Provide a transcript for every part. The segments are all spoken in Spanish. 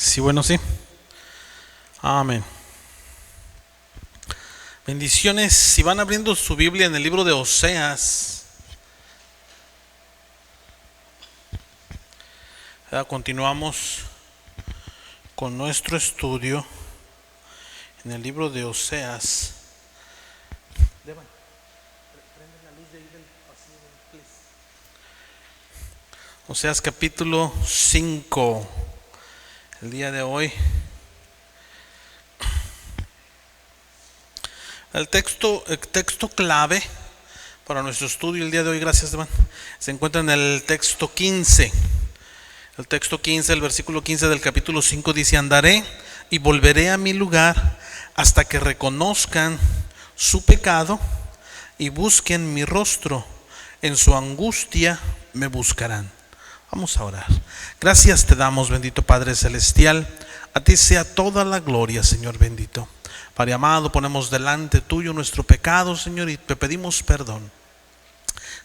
Sí, bueno, sí. Amén. Bendiciones. Si van abriendo su Biblia en el libro de Oseas, continuamos con nuestro estudio en el libro de Oseas. Oseas capítulo 5. El día de hoy el texto clave para nuestro estudio el día de hoy, gracias Esteban, se encuentra en el texto 15. El texto 15, el versículo 15 del capítulo 5 dice: andaré y volveré a mi lugar hasta que reconozcan su pecado y busquen mi rostro. En su angustia me buscarán. Vamos a orar. Gracias te damos, bendito Padre Celestial. A ti sea toda la gloria, Señor bendito. Padre amado, ponemos delante tuyo nuestro pecado, Señor, y te pedimos perdón.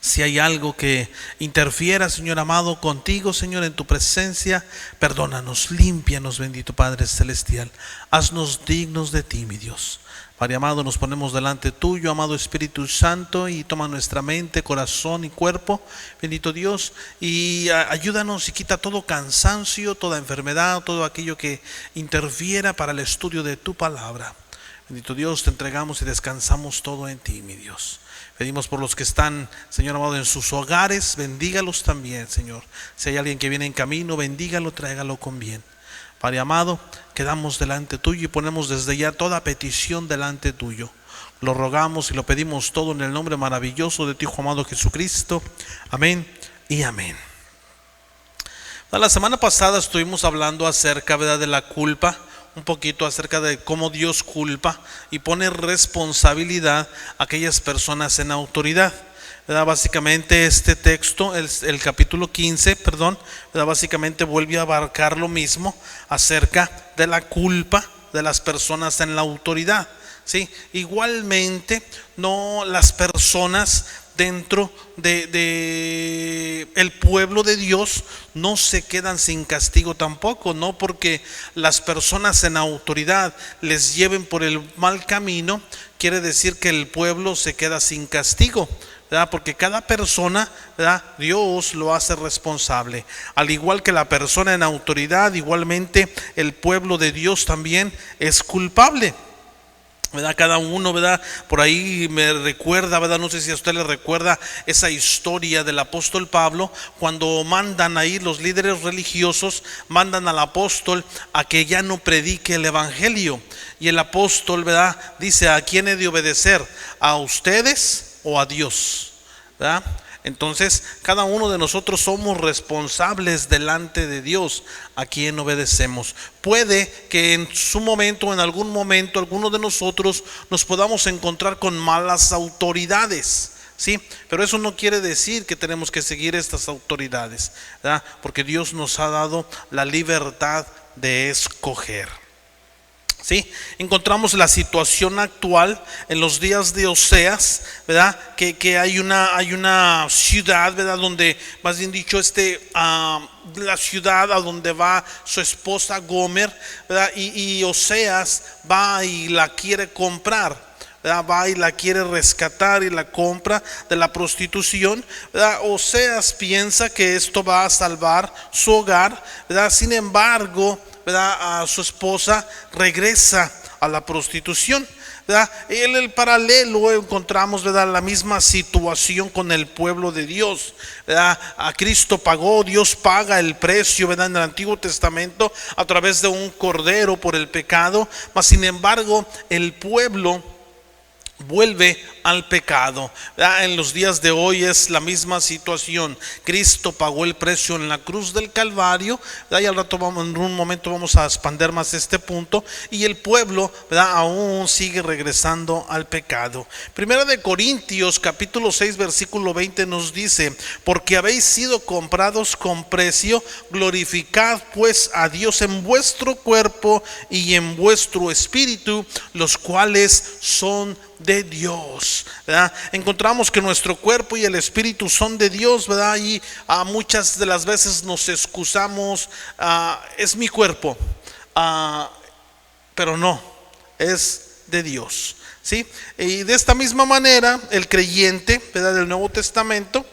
Si hay algo que interfiera, Señor amado, contigo, Señor, en tu presencia, perdónanos, límpianos, bendito Padre Celestial. Haznos dignos de ti, mi Dios. Padre amado, nos ponemos delante tuyo, amado Espíritu Santo, y toma nuestra mente, corazón y cuerpo, bendito Dios, y ayúdanos y quita todo cansancio, toda enfermedad, todo aquello que interfiera para el estudio de tu palabra. Bendito Dios, te entregamos y descansamos todo en ti, mi Dios. Pedimos por los que están, Señor amado, en sus hogares, bendígalos también, Señor. Si hay alguien que viene en camino, bendígalo, tráigalo con bien. Padre amado, quedamos delante tuyo y ponemos desde ya toda petición delante tuyo. Lo rogamos y lo pedimos todo en el nombre maravilloso de tu Hijo amado Jesucristo. Amén y amén. La semana pasada estuvimos hablando acerca, ¿verdad?, de la culpa, un poquito acerca de cómo Dios culpa y pone responsabilidad a aquellas personas en autoridad. ¿Verdad? Básicamente este texto, el capítulo 15, ¿verdad?, básicamente vuelve a abarcar lo mismo acerca de la culpa de las personas en la autoridad. ¿Sí? Igualmente, no las personas dentro de el pueblo de Dios no se quedan sin castigo tampoco, no porque las personas en autoridad les lleven por el mal camino quiere decir que el pueblo se queda sin castigo, ¿verdad? Porque cada persona, ¿verdad?, Dios lo hace responsable. Al igual que la persona en autoridad, igualmente el pueblo de Dios también es culpable, ¿verdad? Cada uno, ¿verdad? Por ahí me recuerda, ¿verdad? No sé si a usted le recuerda esa historia del apóstol Pablo, cuando mandan ahí los líderes religiosos, mandan al apóstol a que ya no predique el evangelio. Y el apóstol, ¿verdad?, dice: ¿a quién he de obedecer? ¿A ustedes o a Dios? ¿Verdad? Entonces, cada uno de nosotros somos responsables delante de Dios a quien obedecemos. Puede que en su momento, en algún momento, alguno de nosotros nos podamos encontrar con malas autoridades, ¿sí? Pero eso no quiere decir que tenemos que seguir estas autoridades, ¿verdad? Porque Dios nos ha dado la libertad de escoger. ¿Sí? Encontramos la situación actual en los días de Oseas, ¿verdad? Que hay una ciudad, ¿verdad?, donde, más bien dicho, la ciudad a donde va su esposa Gomer, ¿verdad? Y Oseas va y la quiere comprar, ¿verdad? Va y la quiere rescatar y la compra de la prostitución, ¿verdad? Oseas piensa que esto va a salvar su hogar, ¿verdad? Sin embargo, ¿verdad?, a su esposa regresa a la prostitución, ¿verdad? En el paralelo encontramos, ¿verdad?, la misma situación con el pueblo de Dios, ¿verdad? A Cristo pagó, Dios paga el precio, ¿verdad?, en el Antiguo Testamento a través de un cordero por el pecado, mas sin embargo el pueblo vuelve al pecado, ¿verdad? En los días de hoy es la misma situación. Cristo pagó el precio en la cruz del Calvario, ¿verdad? Y al rato en un momento vamos a expandir más este punto. Y el pueblo, ¿verdad?, aún sigue regresando al pecado. Primera de Corintios capítulo 6 versículo 20 nos dice: porque habéis sido comprados con precio, glorificad pues a Dios en vuestro cuerpo y en vuestro espíritu, los cuales son de Dios, ¿verdad? Encontramos que nuestro cuerpo y el espíritu son de Dios, ¿verdad? Y muchas de las veces nos excusamos: es mi cuerpo, pero no, es de Dios, ¿sí? Y de esta misma manera el creyente, ¿verdad?, del Nuevo Testamento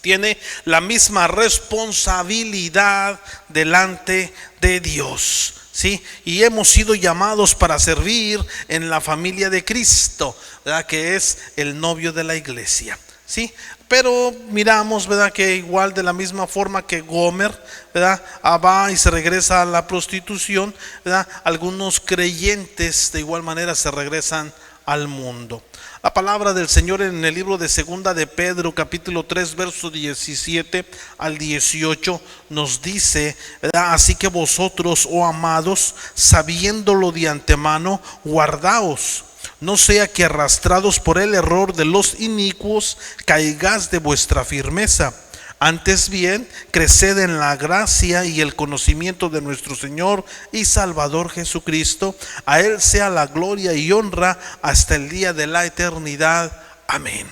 tiene la misma responsabilidad delante de Dios, ¿sí? Y hemos sido llamados para servir en la familia de Cristo, ¿verdad?, que es el novio de la iglesia, ¿sí? Pero miramos, ¿verdad?, que igual de la misma forma que Gomer, ¿verdad?, va y se regresa a la prostitución, ¿verdad?, algunos creyentes de igual manera se regresan al mundo. La palabra del Señor en el libro de Segunda de Pedro, capítulo 3, verso 17 al 18, nos dice, ¿verdad?: así que vosotros, oh amados, sabiéndolo de antemano, guardaos, no sea que arrastrados por el error de los inicuos caigáis de vuestra firmeza. Antes bien, creced en la gracia y el conocimiento de nuestro Señor y Salvador Jesucristo. A Él sea la gloria y honra hasta el día de la eternidad. Amén.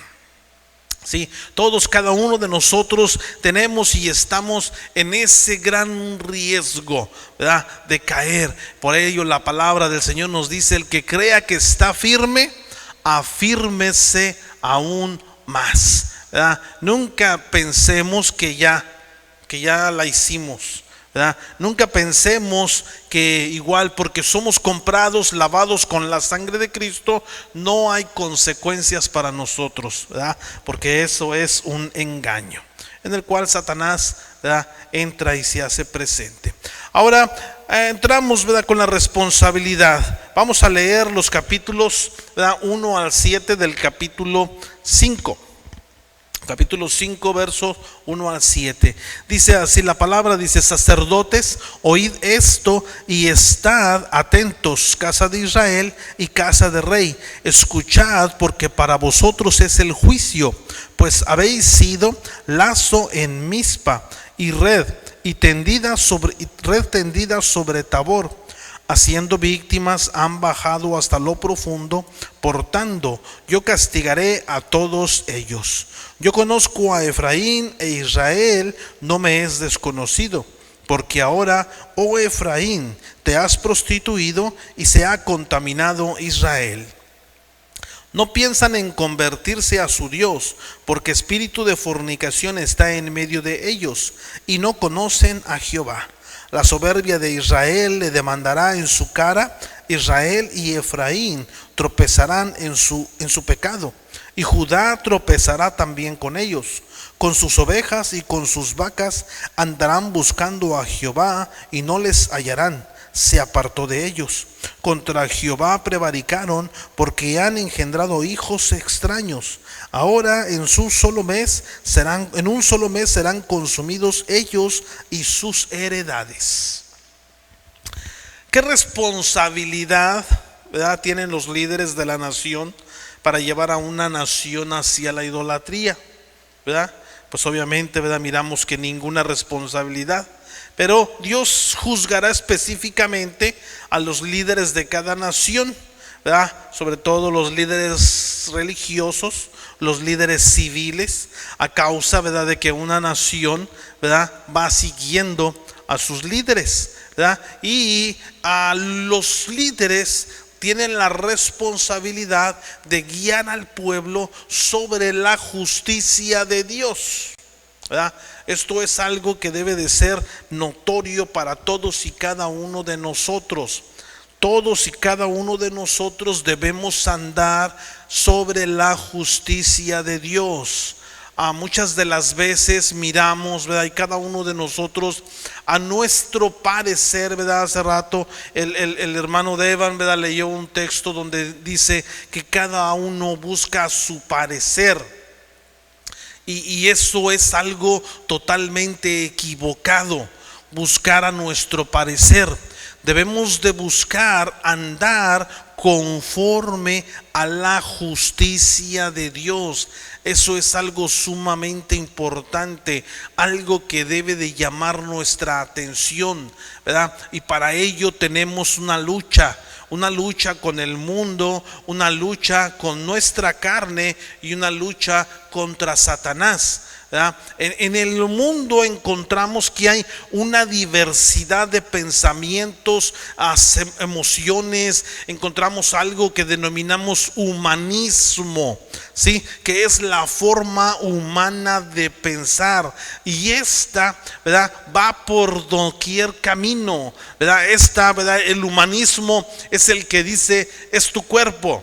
Sí, todos, cada uno de nosotros tenemos y estamos en ese gran riesgo, ¿verdad?, de caer. Por ello la palabra del Señor nos dice: el que crea que está firme, afírmese aún más, ¿verdad? Nunca pensemos que ya la hicimos, ¿verdad? Nunca pensemos que igual porque somos comprados, lavados con la sangre de Cristo, no hay consecuencias para nosotros, ¿verdad? Porque eso es un engaño en el cual Satanás, ¿verdad?, entra y se hace presente. Ahora entramos, ¿verdad?, con la responsabilidad. Vamos a leer los capítulos, ¿verdad?, 1 al 7 del capítulo 5. Capítulo 5, versos 1 al 7. Dice así la palabra, dice: sacerdotes, oíd esto y estad atentos, casa de Israel y casa de rey. Escuchad, porque para vosotros es el juicio, pues habéis sido lazo en Mizpa y red tendida sobre Tabor. Haciendo víctimas han bajado hasta lo profundo. Por tanto, yo castigaré a todos ellos. Yo conozco a Efraín, e Israel no me es desconocido. Porque ahora, oh Efraín, te has prostituido y se ha contaminado Israel. No piensan en convertirse a su Dios, porque espíritu de fornicación está en medio de ellos, y no conocen a Jehová. La soberbia de Israel le demandará en su cara. Israel y Efraín tropezarán en su pecado, y Judá tropezará también con ellos. Con sus ovejas y con sus vacas andarán buscando a Jehová y no les hallarán. Se apartó de ellos. Contra Jehová prevaricaron, porque han engendrado hijos extraños. Ahora en un solo mes serán consumidos ellos y sus heredades. ¿Qué responsabilidad, ¿verdad?, tienen los líderes de la nación para llevar a una nación hacia la idolatría? ¿Verdad? Pues obviamente, ¿verdad?, miramos que ninguna responsabilidad. Pero Dios juzgará específicamente a los líderes de cada nación, ¿verdad?, sobre todo los líderes religiosos, los líderes civiles, a causa, ¿verdad?, de que una nación, ¿verdad?, va siguiendo a sus líderes, ¿verdad? Y a los líderes tienen la responsabilidad de guiar al pueblo sobre la justicia de Dios, ¿verdad? Esto es algo que debe de ser notorio para todos y cada uno de nosotros. Todos y cada uno de nosotros debemos andar sobre la justicia de Dios. Muchas de las veces miramos, ¿verdad?, y cada uno de nosotros a nuestro parecer, ¿verdad? Hace rato el hermano Devan, ¿verdad?, leyó un texto donde dice que cada uno busca su parecer. Y eso es algo totalmente equivocado, buscar a nuestro parecer. Debemos de buscar andar conforme a la justicia de Dios. Eso es algo sumamente importante, algo que debe de llamar nuestra atención, ¿verdad? Y para ello tenemos una lucha con el mundo, una lucha con nuestra carne y una lucha contra Satanás, ¿verdad? En el mundo encontramos que hay una diversidad de pensamientos, emociones. Encontramos algo que denominamos humanismo, ¿sí? Que es la forma humana de pensar, y esta, ¿verdad?, va por doquier camino, ¿verdad? ¿Verdad? El humanismo es el que dice: es tu cuerpo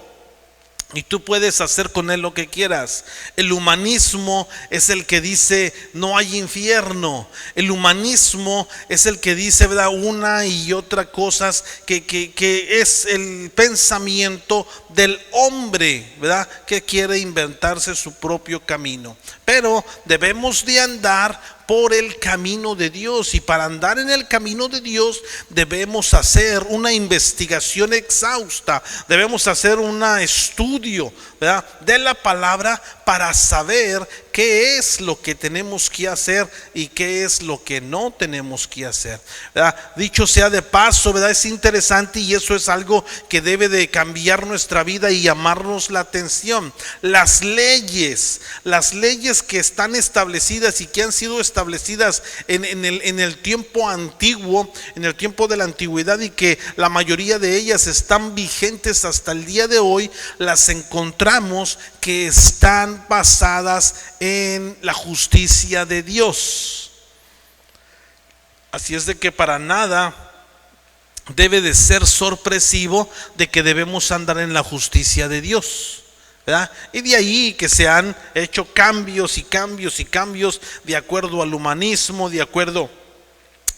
y tú puedes hacer con él lo que quieras. El humanismo es el que dice: no hay infierno. El humanismo es el que dice, ¿verdad?, una y otra cosas que es el pensamiento del hombre, ¿verdad?, que quiere inventarse su propio camino. Pero debemos de andar por el camino de Dios, y para andar en el camino de Dios debemos hacer una investigación exhausta, debemos hacer un estudio, ¿verdad?, de la palabra, para saber qué es lo que tenemos que hacer y qué es lo que no tenemos que hacer, ¿verdad? Dicho sea de paso, ¿verdad?, es interesante, y eso es algo que debe de cambiar nuestra vida y llamarnos la atención. Las leyes que están establecidas y que han sido establecidas en el tiempo antiguo, en el tiempo de la antigüedad, y que la mayoría de ellas están vigentes hasta el día de hoy, las encontramos que están basadas en la justicia de Dios. Así es de que para nada debe de ser sorpresivo de que debemos andar en la justicia de Dios, ¿verdad? Y de ahí que se han hecho cambios y cambios y cambios de acuerdo al humanismo, de acuerdo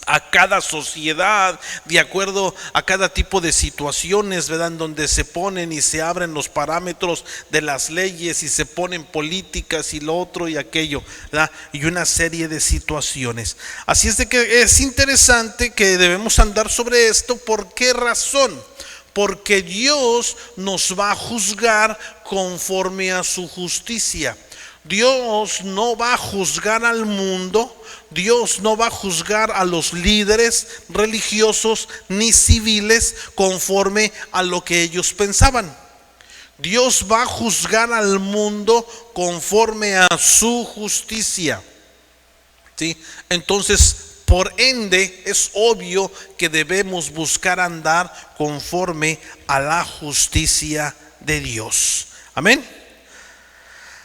a cada sociedad, de acuerdo a cada tipo de situaciones, ¿verdad?, en donde se ponen y se abren los parámetros de las leyes y se ponen políticas y lo otro y aquello, ¿verdad?, y una serie de situaciones. Así es de que es interesante que debemos andar sobre esto. ¿Por qué razón? Porque Dios nos va a juzgar conforme a su justicia. Dios no va a juzgar al mundo, Dios no va a juzgar a los líderes religiosos ni civiles conforme a lo que ellos pensaban. Dios va a juzgar al mundo conforme a su justicia, ¿sí? Entonces, por ende, es obvio que debemos buscar andar conforme a la justicia de Dios. Amén.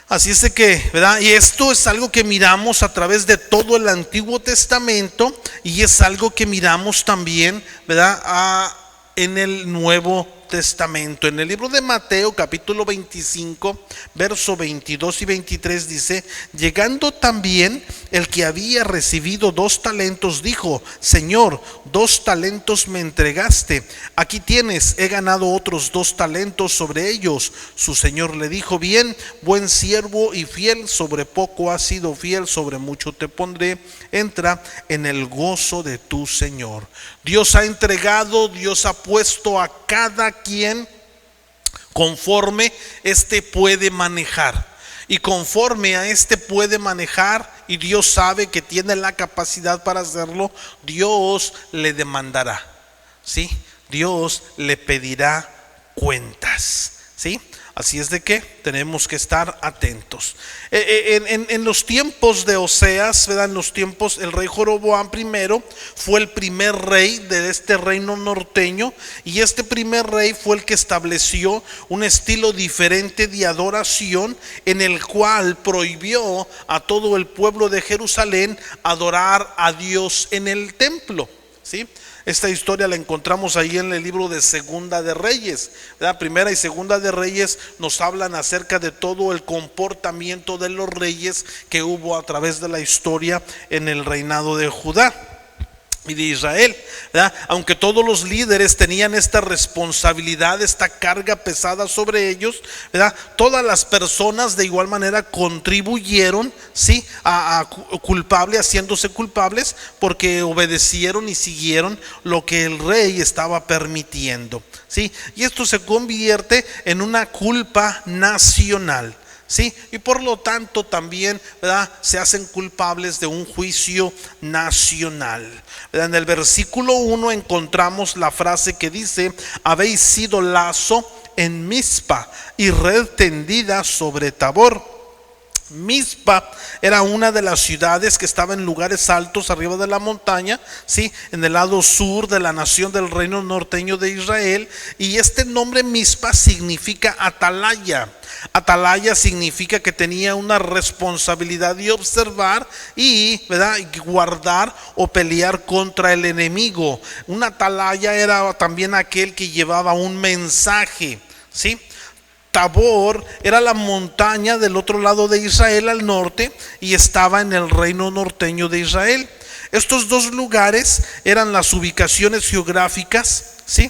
Así es de que, ¿verdad? Y esto es algo que miramos a través de todo el Antiguo Testamento, y es algo que miramos también, ¿verdad?, en el Nuevo Testamento. En el libro de Mateo, capítulo 25, verso 22 y 23 dice: llegando también el que había recibido 2 talentos, dijo: Señor, 2 talentos me entregaste, aquí tienes, he ganado otros 2 talentos sobre ellos. Su señor le dijo: bien, buen siervo y fiel, sobre poco has sido fiel, sobre mucho te pondré, entra en el gozo de tu Señor. Dios ha entregado, Dios ha puesto a cada quien conforme puede manejar, y conforme a puede manejar, y Dios sabe que tiene la capacidad para hacerlo, Dios le demandará, ¿sí? Dios le pedirá cuentas, ¿sí? Así es de que tenemos que estar atentos. En los tiempos de Oseas, ¿verdad?, en los tiempos, el rey Jeroboam I fue el primer rey de este reino norteño, y este primer rey fue el que estableció un estilo diferente de adoración, en el cual prohibió a todo el pueblo de Jerusalén adorar a Dios en el templo, ¿sí? Esta historia la encontramos ahí en el libro de Segunda de Reyes, ¿verdad? Primera y Segunda de Reyes nos hablan acerca de todo el comportamiento de los reyes que hubo a través de la historia en el reinado de Judá y de Israel, ¿verdad? Aunque todos los líderes tenían esta responsabilidad, esta carga pesada sobre ellos, ¿verdad?, todas las personas de igual manera contribuyeron, ¿sí?, a haciéndose culpables, porque obedecieron y siguieron lo que el rey estaba permitiendo, ¿sí? Y esto se convierte en una culpa nacional, ¿sí? Y por lo tanto también, ¿verdad?, se hacen culpables de un juicio nacional, ¿verdad? En el versículo 1 encontramos la frase que dice: habéis sido lazo en Mizpa y red tendida sobre Tabor. Mizpa era una de las ciudades que estaba en lugares altos arriba de la montaña, ¿sí? En el lado sur de la nación del reino norteño de Israel. Y este nombre Mizpa significa atalaya. Atalaya significa que tenía una responsabilidad de observar ¿verdad? Y guardar o pelear contra el enemigo. Un atalaya era también aquel que llevaba un mensaje, ¿sí? Tabor era la montaña del otro lado de Israel al norte y estaba en el reino norteño de Israel. Estos dos lugares eran las ubicaciones geográficas, ¿sí?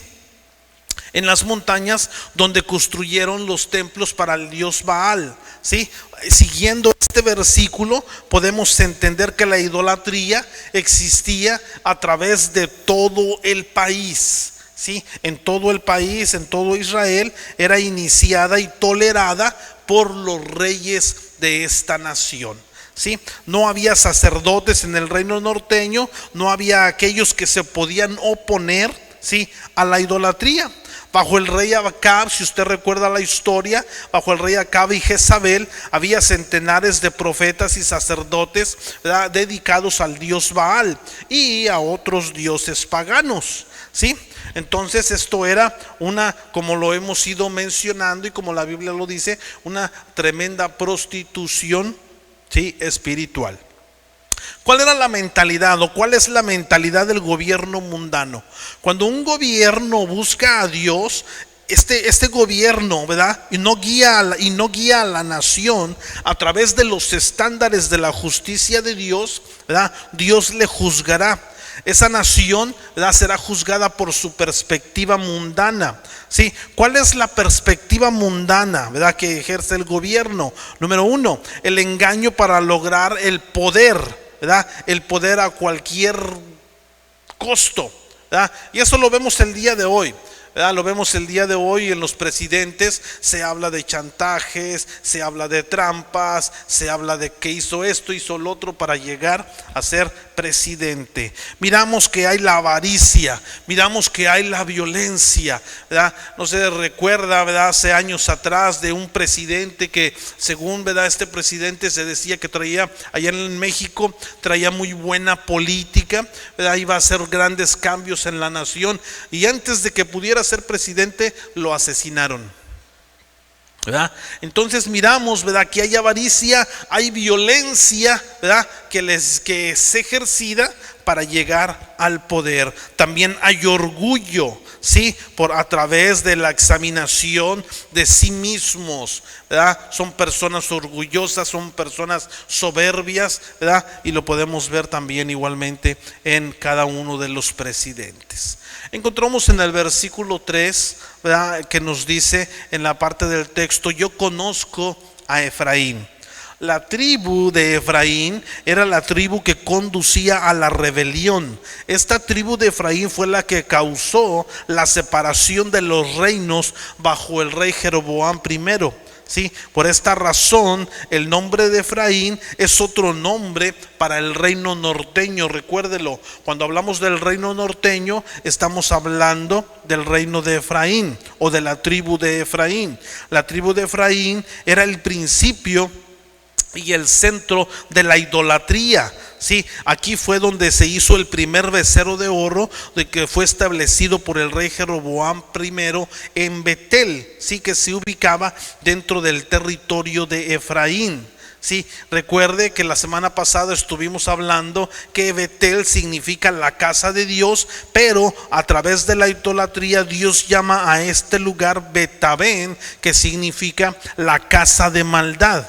En las montañas donde construyeron los templos para el dios Baal, ¿sí? Siguiendo este versículo podemos entender que la idolatría existía a través de todo el país. Sí, en todo el país, en todo Israel, era iniciada y tolerada por los reyes de esta nación. ¿Sí? No había sacerdotes en el reino norteño, no había aquellos que se podían oponer, ¿sí? A la idolatría. Bajo el rey Acab, si usted recuerda la historia, bajo el rey Acab y Jezabel había centenares de profetas y sacerdotes, ¿verdad?, dedicados al dios Baal y a otros dioses paganos. ¿Sí? Entonces esto era como lo hemos ido mencionando y como la Biblia lo dice, una tremenda prostitución, ¿sí?, espiritual. ¿Cuál era la mentalidad o cuál es la mentalidad del gobierno mundano? Cuando un gobierno busca a Dios, este gobierno, ¿verdad?, y no guía a la nación a través de los estándares de la justicia de Dios, ¿verdad? Dios le juzgará. Esa nación, ¿verdad?, será juzgada por su perspectiva mundana. ¿Sí? ¿Cuál es la perspectiva mundana, ¿verdad?, que ejerce el gobierno? Número uno, el engaño para lograr el poder, ¿verdad?, el poder a cualquier costo, ¿verdad? Y eso lo vemos el día de hoy. ¿Verdad? Lo vemos el día de hoy en los presidentes, se habla de chantajes, se habla de trampas, se habla de que hizo esto, hizo lo otro para llegar a ser presidente. Miramos que hay la avaricia, miramos que hay la violencia, ¿verdad? No se recuerda, ¿verdad?, hace años atrás de un presidente que según, ¿verdad?, este presidente se decía que traía, allá en México, traía muy buena política, ¿verdad?, iba a hacer grandes cambios en la nación y antes de que pudiera ser presidente lo asesinaron, ¿verdad? Entonces miramos, ¿verdad?, que hay avaricia, hay violencia, ¿verdad?, que es ejercida para llegar al poder. También hay orgullo, ¿sí?, a través de la examinación de sí mismos, ¿verdad? Son personas orgullosas, son personas soberbias, ¿verdad? Y lo podemos ver también igualmente en cada uno de los presidentes. Encontramos en el versículo 3, ¿verdad?, que nos dice en la parte del texto: yo conozco a Efraín. La tribu de Efraín era la tribu que conducía a la rebelión. Esta tribu de Efraín fue la que causó la separación de los reinos bajo el rey Jeroboam I. ¿Sí? Por esta razón el nombre de Efraín es otro nombre para el reino norteño. Recuérdelo, cuando hablamos del reino norteño estamos hablando del reino de Efraín o de la tribu de Efraín. La tribu de Efraín era el principio y el centro de la idolatría. Sí, aquí fue donde se hizo el primer becerro de oro de que fue establecido por el rey Jeroboam I en Betel, sí, que se ubicaba dentro del territorio de Efraín. Sí, recuerde que la semana pasada estuvimos hablando que Betel significa la casa de Dios, pero a través de la idolatría Dios llama a este lugar Betabén, que significa la casa de maldad.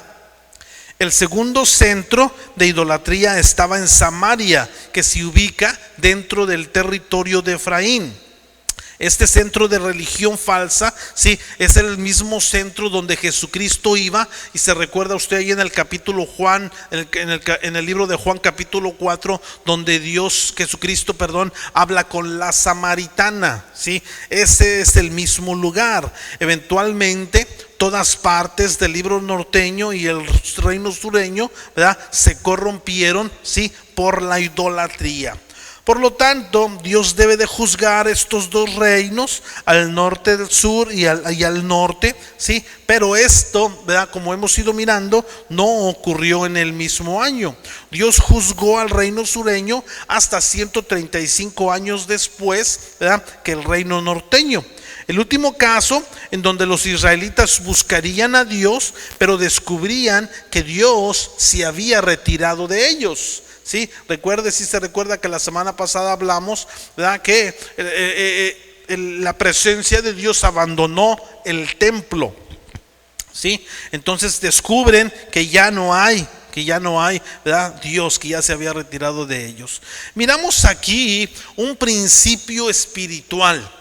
El segundo centro de idolatría estaba en Samaria, que se ubica dentro del territorio de Efraín. Este centro de religión falsa, sí, es el mismo centro donde Jesucristo iba. Y se recuerda usted ahí en el capítulo Juan, en el libro de Juan capítulo 4, donde Jesucristo, habla con la samaritana, sí. Ese es el mismo lugar. Eventualmente todas partes del libro norteño y el reino sureño, ¿verdad?, se corrompieron, sí, por la idolatría. Por lo tanto, Dios debe de juzgar estos dos reinos, al norte del sur y al norte, ¿sí? Pero esto, ¿verdad? Como hemos ido mirando, no ocurrió en el mismo año. Dios juzgó al reino sureño hasta 135 años después, ¿verdad?, que el reino norteño. El último caso en donde los israelitas buscarían a Dios, pero descubrían que Dios se había retirado de ellos. Sí, se recuerda que la semana pasada hablamos, ¿verdad?, que la presencia de Dios abandonó el templo. Sí, entonces descubren que ya no hay, ¿verdad?, Dios, que ya se había retirado de ellos. Miramos aquí un principio espiritual.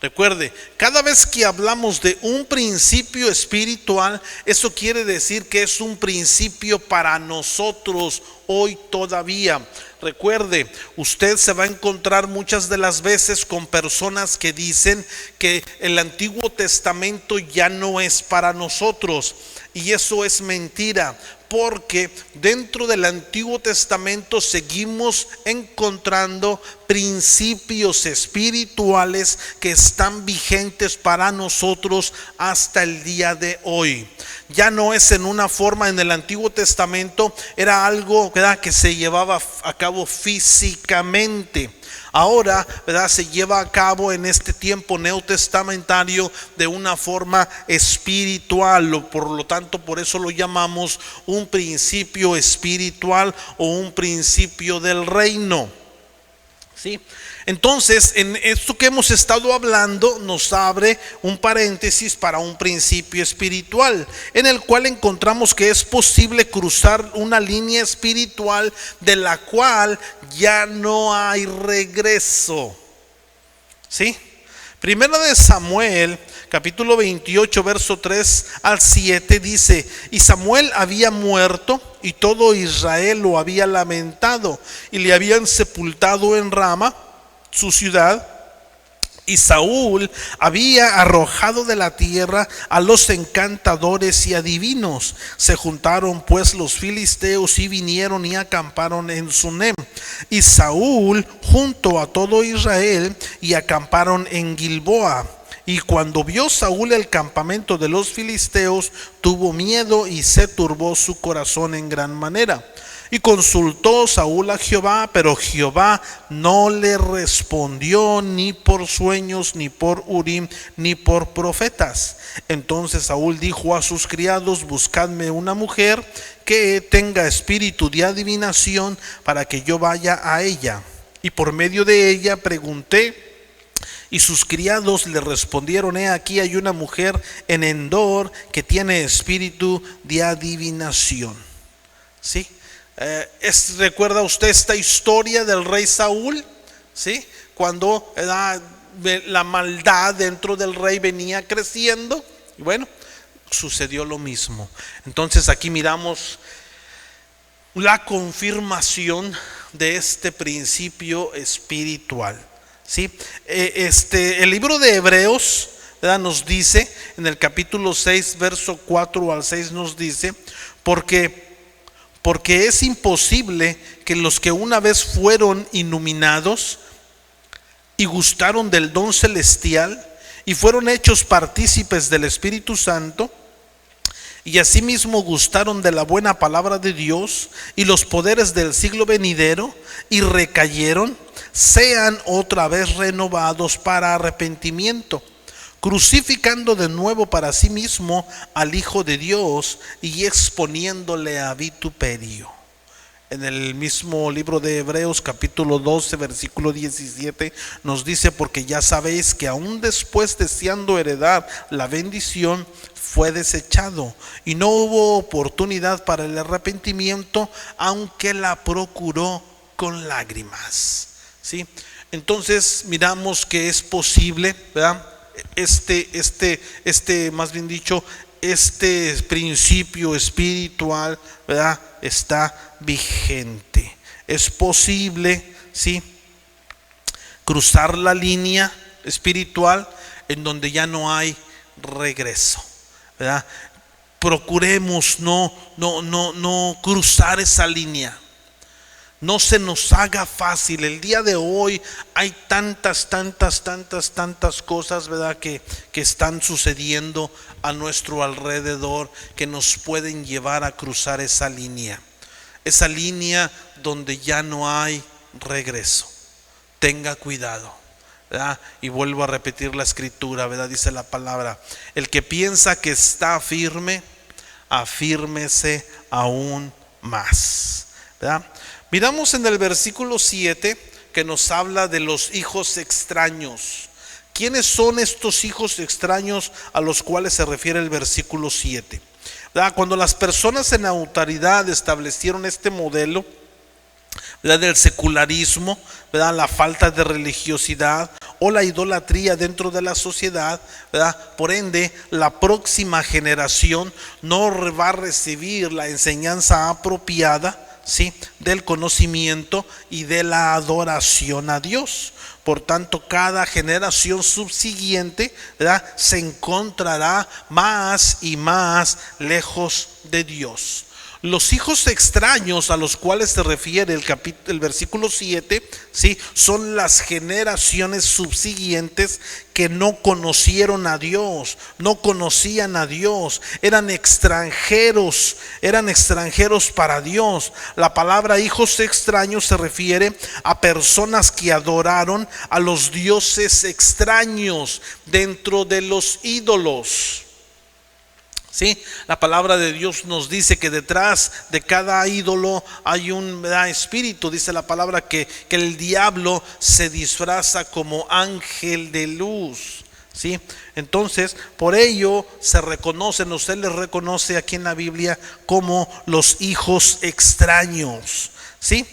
Recuerde, cada vez que hablamos de un principio espiritual, eso quiere decir que es un principio para nosotros hoy todavía. Recuerde, usted se va a encontrar muchas de las veces con personas que dicen que el Antiguo Testamento ya no es para nosotros. Y eso es mentira, porque dentro del Antiguo Testamento seguimos encontrando principios espirituales que están vigentes para nosotros hasta el día de hoy. Ya no es en una forma. En el Antiguo Testamento era algo, ¿verdad?, que se llevaba a cabo físicamente. Ahora, ¿verdad?, se lleva a cabo en este tiempo neotestamentario de una forma espiritual. Por lo tanto, por eso lo llamamos un principio espiritual o un principio del reino. ¿Sí? Entonces, en esto que hemos estado hablando nos abre un paréntesis para un principio espiritual, en el cual encontramos que es posible cruzar una línea espiritual de la cual ya no hay regreso. ¿Sí? Primera de Samuel, capítulo 28, verso 3 al 7 dice: y Samuel había muerto y todo Israel lo había lamentado, y le habían sepultado en Rama, su ciudad, y Saúl había arrojado de la tierra a los encantadores y adivinos. Se juntaron pues los filisteos y vinieron y acamparon en Sunem, y Saúl junto a todo Israel, y acamparon en Gilboa. Y cuando vio Saúl el campamento de los filisteos, tuvo miedo y se turbó su corazón en gran manera. Y consultó Saúl a Jehová, pero Jehová no le respondió ni por sueños, ni por Urim, ni por profetas. Entonces Saúl dijo a sus criados: buscadme una mujer que tenga espíritu de adivinación, para que yo vaya a ella. Y por medio de ella pregunté, y sus criados le respondieron: he aquí hay una mujer en Endor que tiene espíritu de adivinación. ¿Sí? ¿Recuerda usted esta historia del rey Saúl? ¿Sí? Cuando la maldad dentro del rey venía creciendo. Y bueno, sucedió lo mismo. Entonces aquí miramos la confirmación de este principio espiritual. ¿Sí? El libro de Hebreos, ¿verdad?, nos dice en el capítulo 6, verso 4 al 6, nos dice: porque es imposible que los que una vez fueron iluminados y gustaron del don celestial y fueron hechos partícipes del Espíritu Santo, y asimismo gustaron de la buena palabra de Dios y los poderes del siglo venidero, y recayeron, sean otra vez renovados para arrepentimiento, crucificando de nuevo para sí mismo al Hijo de Dios y exponiéndole a vituperio. En el mismo libro de Hebreos, capítulo 12, versículo 17, nos dice: porque ya sabéis que aún después, deseando heredar la bendición, fue desechado, y no hubo oportunidad para el arrepentimiento, aunque la procuró con lágrimas. ¿Sí? Entonces miramos que es posible, ¿verdad?, más bien dicho, este principio espiritual, ¿verdad?, está vigente. Es posible, ¿sí?, cruzar la línea espiritual en donde ya no hay regreso, ¿verdad? Procuremos no cruzar esa línea. no se nos haga fácil. El día de hoy hay tantas cosas, ¿verdad?, que están sucediendo a nuestro alrededor, que nos pueden llevar a cruzar esa línea donde ya no hay regreso. Tenga cuidado, ¿verdad? Y vuelvo a repetir la escritura, ¿verdad? Dice la palabra: el que piensa que está firme, afírmese aún más, ¿verdad? Miramos en el versículo 7 que nos habla de los hijos extraños. ¿Quiénes son estos hijos extraños a los cuales se refiere el versículo 7? ¿Verdad? Cuando las personas en autoridad establecieron este modelo, ¿verdad?, del secularismo, ¿verdad?, la falta de religiosidad o la idolatría dentro de la sociedad, ¿verdad?, por ende la próxima generación no va a recibir la enseñanza apropiada, ¿sí?, del conocimiento y de la adoración a Dios. Por tanto, cada generación subsiguiente, ¿verdad?, se encontrará más y más lejos de Dios. Los hijos extraños a los cuales se refiere el versículo 7, ¿sí?, son las generaciones subsiguientes que no conocieron a Dios, no conocían a Dios, eran extranjeros para Dios. La palabra hijos extraños se refiere a personas que adoraron a los dioses extraños dentro de los ídolos. Sí, la palabra de Dios nos dice que detrás de cada ídolo hay un espíritu. Dice la palabra que el diablo se disfraza como ángel de luz. ¿Sí? Entonces, por ello se les reconoce aquí en la Biblia como los hijos extraños. ¿Sí?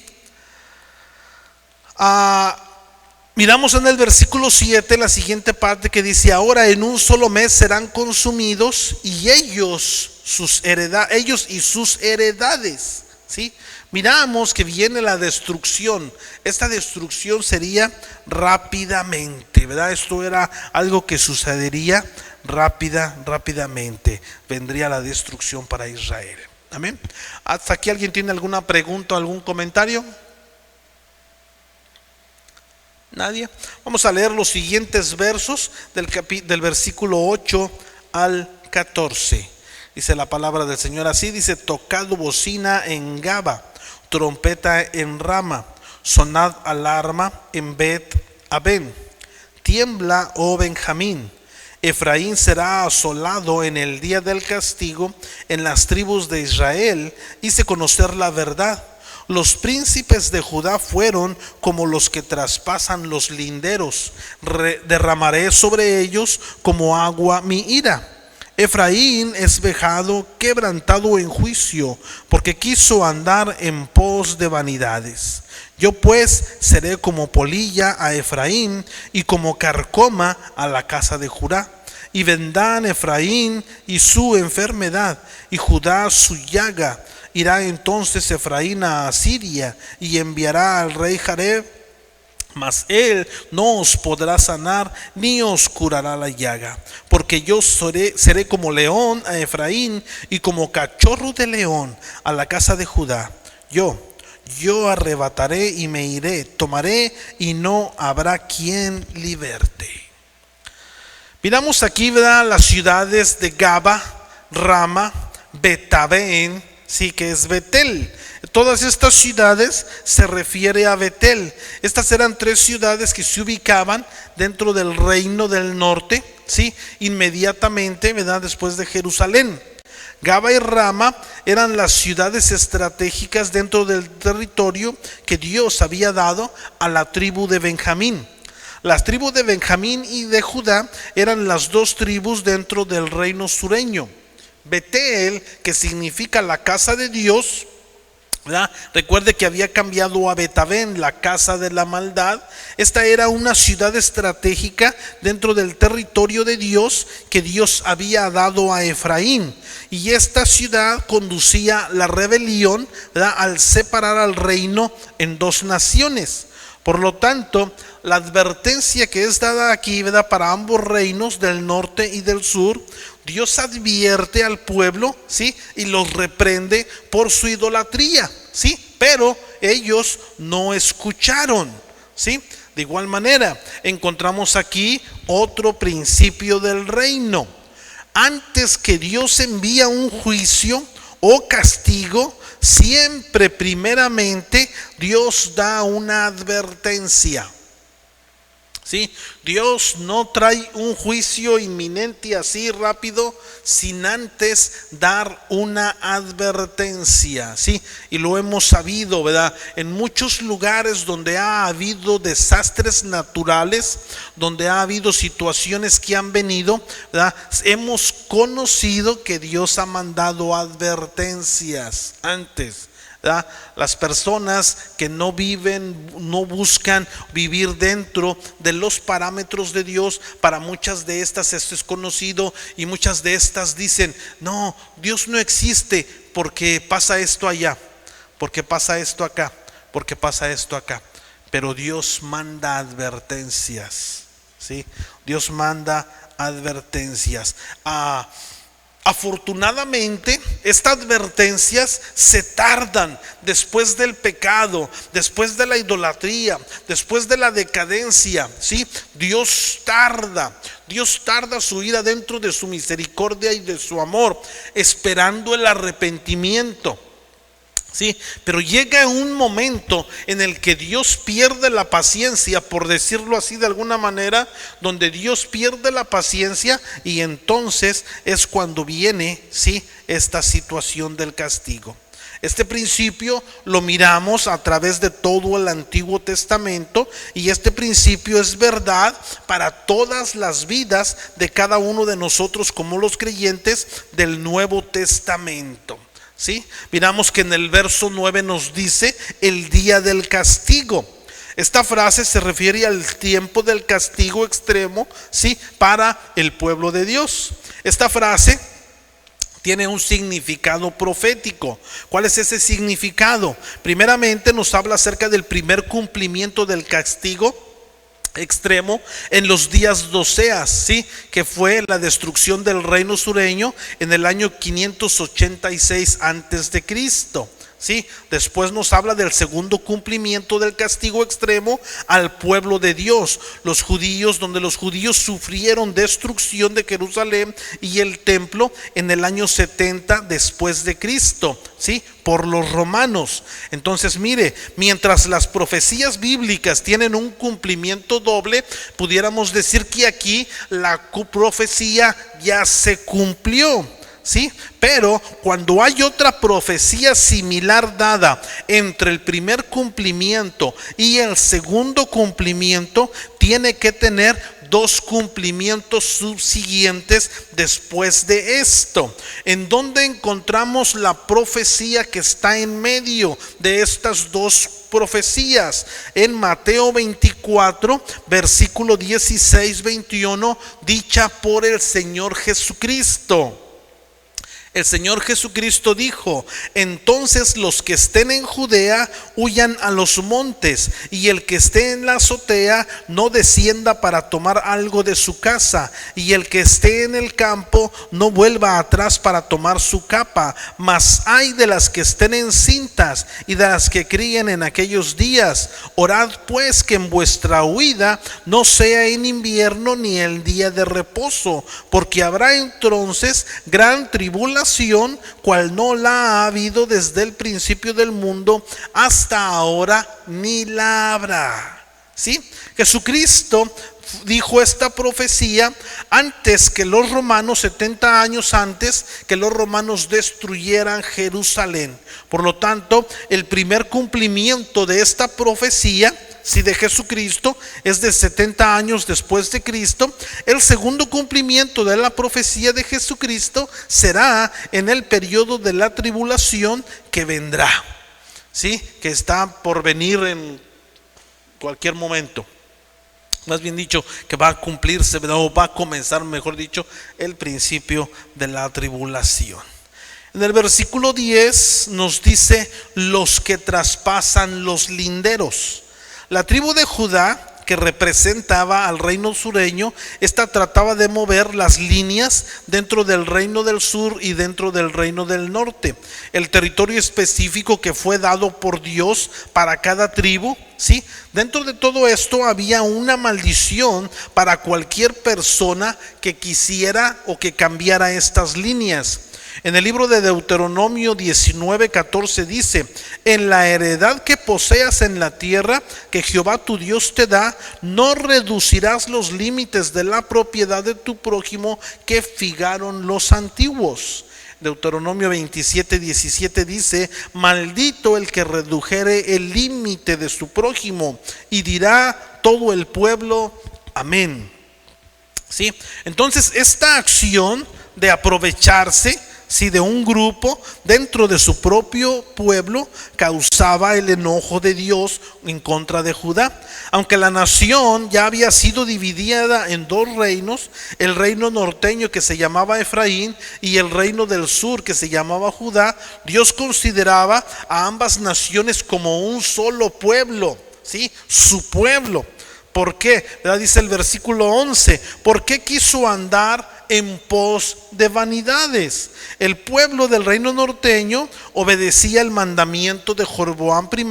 Miramos en el versículo 7 la siguiente parte que dice: ahora en un solo mes serán consumidos y ellos y sus heredades. ¿Sí? Miramos que viene la destrucción. Esta destrucción sería rápidamente, ¿verdad? Esto era algo que sucedería rápidamente. Vendría la destrucción para Israel. Amén. ¿Hasta aquí alguien tiene alguna pregunta o algún comentario? ¿Nadie? Vamos a leer los siguientes versos del versículo 8 al 14. Dice la palabra del Señor así, dice: tocad bocina en Gaba, trompeta en Rama, sonad alarma en Bet-aven. Tiembla, oh Benjamín, Efraín será asolado en el día del castigo. En las tribus de Israel hice conocer la verdad. Los príncipes de Judá fueron como los que traspasan los linderos. Derramaré sobre ellos como agua mi ira. Efraín es vejado, quebrantado en juicio, porque quiso andar en pos de vanidades. Yo pues seré como polilla a Efraín y como carcoma a la casa de Judá. Y vendrán Efraín y su enfermedad y Judá su llaga. Irá entonces Efraín a Asiria y enviará al rey Jareb, mas él no os podrá sanar ni os curará la llaga, porque yo seré como león a Efraín y como cachorro de león a la casa de Judá. Yo arrebataré y me iré, tomaré y no habrá quien liberte. Miramos aquí, ¿verdad?, las ciudades de Gaba, Rama, Bet-aven, sí, que es Betel. Todas estas ciudades se refiere a Betel. Estas eran 3 ciudades que se ubicaban dentro del reino del norte, sí, inmediatamente, ¿verdad?, después de Jerusalén. Gaba y Rama eran las ciudades estratégicas dentro del territorio que Dios había dado a la tribu de Benjamín. Las tribus de Benjamín y de Judá eran las 2 tribus dentro del reino sureño. Betel, que significa la casa de Dios, ¿verdad? Recuerde que había cambiado a Bet-aven, la casa de la maldad. Esta era una ciudad estratégica dentro del territorio de Dios que Dios había dado a Efraín. Y esta ciudad conducía la rebelión, ¿verdad?, al separar al reino en 2 naciones. Por lo tanto, la advertencia que es dada aquí, ¿verdad?, para ambos reinos del norte y del sur, Dios advierte al pueblo, ¿sí?, y los reprende por su idolatría, ¿sí? Pero ellos no escucharon, ¿sí? De igual manera, encontramos aquí otro principio del reino. Antes que Dios envía un juicio o castigo, siempre primeramente Dios da una advertencia. ¿Sí? Dios no trae un juicio inminente así rápido sin antes dar una advertencia, ¿sí? Y lo hemos sabido, ¿verdad? En muchos lugares donde ha habido desastres naturales, donde ha habido situaciones que han venido, ¿verdad? Hemos conocido que Dios ha mandado advertencias antes. ¿verdad? Las personas que no viven, no buscan vivir dentro de los parámetros de Dios, para muchas de estas esto es conocido, y muchas de estas dicen: no, Dios no existe porque pasa esto allá, porque pasa esto acá, porque pasa esto acá. Pero Dios manda advertencias, ¿sí? Dios manda advertencias. Afortunadamente, estas advertencias se tardan después del pecado, después de la idolatría, después de la decadencia, ¿sí? Dios tarda su ira dentro de su misericordia y de su amor, esperando el arrepentimiento. Sí, pero llega un momento en el que Dios pierde la paciencia, por decirlo así de alguna manera, donde Dios pierde la paciencia, y entonces es cuando viene, sí, esta situación del castigo. Este principio lo miramos a través de todo el Antiguo Testamento, y este principio es verdad para todas las vidas de cada uno de nosotros como los creyentes del Nuevo Testamento. ¿Sí? Miramos que en el verso 9 nos dice el día del castigo. Esta frase se refiere al tiempo del castigo extremo, ¿sí? Para el pueblo de Dios. Esta frase tiene un significado profético. ¿Cuál es ese significado? Primeramente nos habla acerca del primer cumplimiento del castigo extremo en los días de Oseas, ¿sí? Que fue la destrucción del reino sureño en el año 586 antes de Cristo. ¿Sí? Después nos habla del segundo cumplimiento del castigo extremo al pueblo de Dios, los judíos, donde los judíos sufrieron destrucción de Jerusalén y el templo en el año 70 después de Cristo, ¿sí? Por los romanos. Entonces, mire, mientras las profecías bíblicas tienen un cumplimiento doble, pudiéramos decir que aquí la profecía ya se cumplió. ¿Sí? Pero cuando hay otra profecía similar dada entre el primer cumplimiento y el segundo cumplimiento, tiene que tener dos cumplimientos subsiguientes después de esto. ¿En dónde encontramos la profecía que está en medio de estas dos profecías? En Mateo 24, versículo 16-21, dicha por el Señor Jesucristo. El Señor Jesucristo dijo: entonces los que estén en Judea huyan a los montes, y el que esté en la azotea no descienda para tomar algo de su casa, y el que esté en el campo no vuelva atrás para tomar su capa. Mas ay de las que estén encintas y de las que críen en aquellos días. Orad pues que en vuestra huida no sea en invierno ni el día de reposo, porque habrá entonces gran tribulación, cual no la ha habido desde el principio del mundo hasta ahora, ni la habrá. ¿Sí? Jesucristo dijo esta profecía antes que los romanos, 70 años antes que los romanos destruyeran Jerusalén. Por lo tanto, el primer cumplimiento de esta profecía, si de Jesucristo, es de 70 años después de Cristo. El segundo cumplimiento de la profecía de Jesucristo será en el periodo de la tribulación que vendrá, ¿sí? Que está por venir en cualquier momento. Más bien dicho, que va a cumplirse, o va a comenzar, mejor dicho, el principio de la tribulación. En el versículo 10 nos dice: los que traspasan los linderos. La tribu de Judá, que representaba al reino sureño, esta trataba de mover las líneas dentro del reino del sur y dentro del reino del norte. El territorio específico que fue dado por Dios para cada tribu, ¿sí? Dentro de todo esto había una maldición para cualquier persona que quisiera o que cambiara estas líneas. En el libro de Deuteronomio 19:14 dice: en la heredad que poseas en la tierra que Jehová tu Dios te da, no reducirás los límites de la propiedad de tu prójimo que fijaron los antiguos. Deuteronomio 27:17 dice: maldito el que redujere el límite de su prójimo, y dirá todo el pueblo amén. ¿Sí? Entonces esta acción de aprovecharse, ¿sí?, de un grupo dentro de su propio pueblo causaba el enojo de Dios en contra de Judá. Aunque la nación ya había sido dividida en dos reinos, el reino norteño que se llamaba Efraín y el reino del sur que se llamaba Judá, Dios consideraba a ambas naciones como un solo pueblo, ¿sí?, su pueblo. ¿Por qué? Dice el versículo 11: ¿por qué quiso andar en pos de vanidades? El pueblo del reino norteño obedecía el mandamiento de Jorboam I